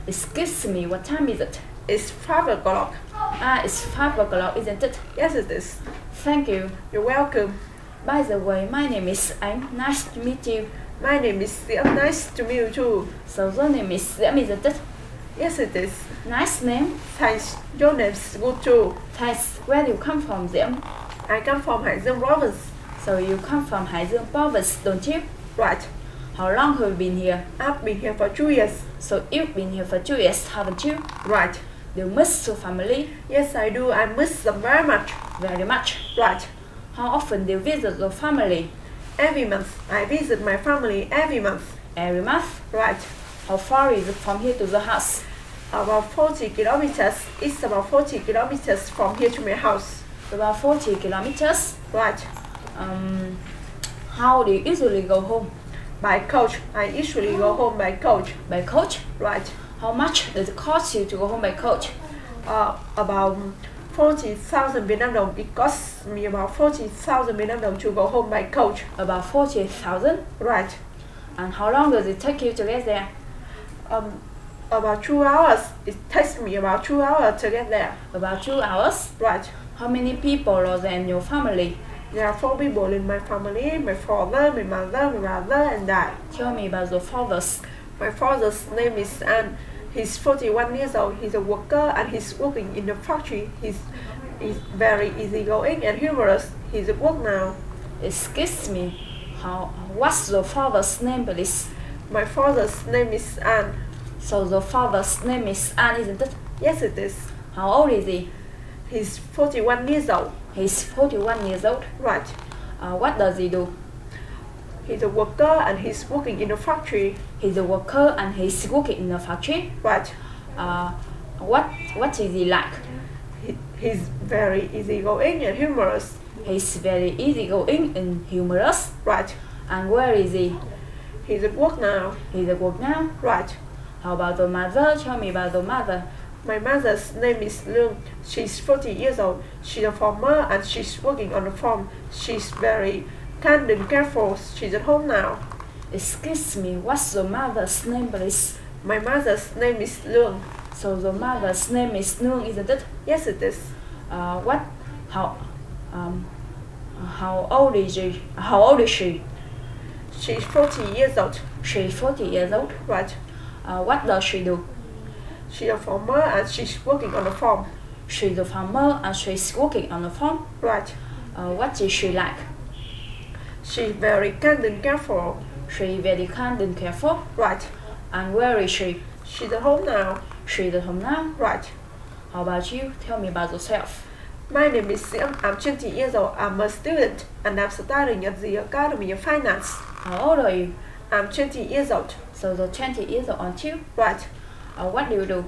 Excuse me, what time is it? It's 5 o'clock. It's 5 o'clock, isn't it? Yes, it is. Thank you. You're welcome. By the way, my name is Anh. Nice to meet you. My name is Diễm. Nice to meet you too. So your name is Diễm, isn't it? Yes, it is. Nice name. Thanks. Your name's good too. Thanks. Where do you come from, Diễm? I come from Hải province. So you come from Hải province, don't you? Right. How long have you been here? I've been here for 2 years. So you've been here for 2 years, haven't you? Right. Do you miss your family? Yes, I do. I miss them very much. Very much. Right. How often do you visit your family? Every month. I visit my family every month. Every month? Right. How far is it from here to the house? About 40 kilometers. It's about 40 kilometers from here to my house. About 40 kilometers? Right. How do you usually go home? By coach. I usually go home by coach. By coach? Right. How much does it cost you to go home by coach? About 40,000 Vietnam dong. It costs me about 40,000 Vietnam dong to go home by coach. About 40,000? Right. And how long does it take you to get there? About 2 hours. It takes me about 2 hours to get there. About 2 hours? Right. How many people are there in your family? There are 4 people in my family. My father, my mother, my brother, and I. Tell me about your fathers. My father's name is An. He's 41 years old. He's a worker and he's working in the factory. He's very easygoing and humorous. He's at work now. Excuse me. What's your father's name, please? My father's name is An. So your father's name is An, isn't it? Yes, it is. How old is he? He's 41 years old. He's 41 years old. Right. What does he do? He's a worker and he's working in a factory. He's a worker and he's working in a factory. Right. What is he like? He's very easygoing and humorous. He's very easygoing and humorous. Right. And where is he? He's at work now. He's at work now. Right. How about the mother? Tell me about the mother. My mother's name is Trương. She's 40 years old. She's a farmer and she's working on a farm. She's very kind and careful. She's at home now. Excuse me, what's your mother's name, please? My mother's name is Trương. So the mother's name is Trương, isn't it? Yes, it is. How old is she? How old is she? She's 40 years old. She's 40 years old. Right. What does she do? She's a farmer and she's working on a farm. She's a farmer and she's working on a farm. Right. What is she like? She's very kind and careful. She's very kind and careful. Right. And where is she? She's at home now. She's at home now. Right. How about you? Tell me about yourself. My name is Diễm. I'm 20 years old. I'm a student and I'm studying at the Academy of Finance. How old are you? I'm 20 years old. So you're 20 years old, aren't you? Right. What do you do?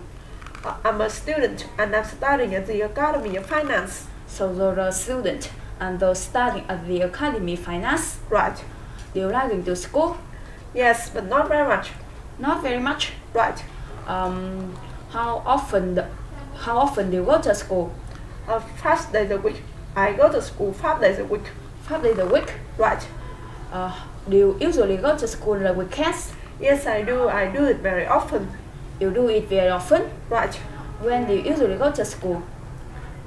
I'm a student and I'm studying at the Academy of Finance. So you're a student and you're studying at the Academy of Finance? Right. Do you like going to school? Yes, but not very much. Not very much? Right. How often do you go to school? 5 days a week. I go to school 5 days a week. 5 days a week? Right. Do you usually go to school on the weekends? Yes, I do. I do it very often. You do it very often? Right. When do you usually go to school?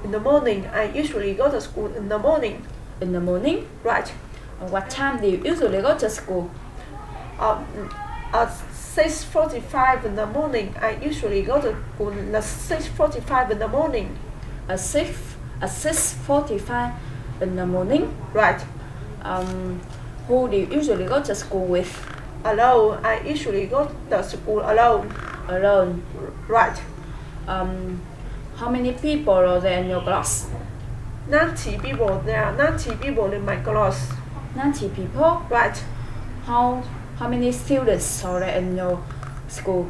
In the morning. I usually go to school in the morning. In the morning? Right. What time do you usually go to school? At 6:45 in the morning. I usually go to school at 6:45 in the morning. At 6:45 in the morning? Right. Who do you usually go to school with? Alone. I usually go to school alone. Alone? Right. How many people are there in your class? 90 people. There are 90 people in my class. 90 people? Right. How many students are there in your school?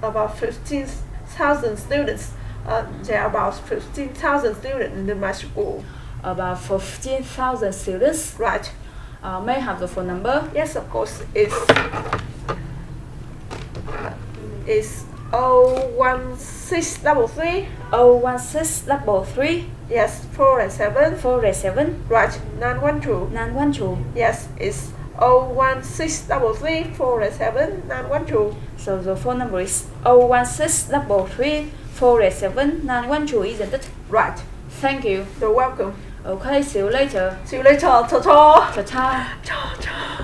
About 15,000 students. There are about 15,000 students in my school. About 15,000 students? Right. May I have the phone number? Yes, of course. It's 01633. 01633? Yes, 487. 487? Right, 912. 912? Yes, it's 01633 So the phone number is 01633 isn't it? Right. Thank you. You're welcome. Okay, see you later. See you later. Ta-ta. Ta-ta. Ta-ta.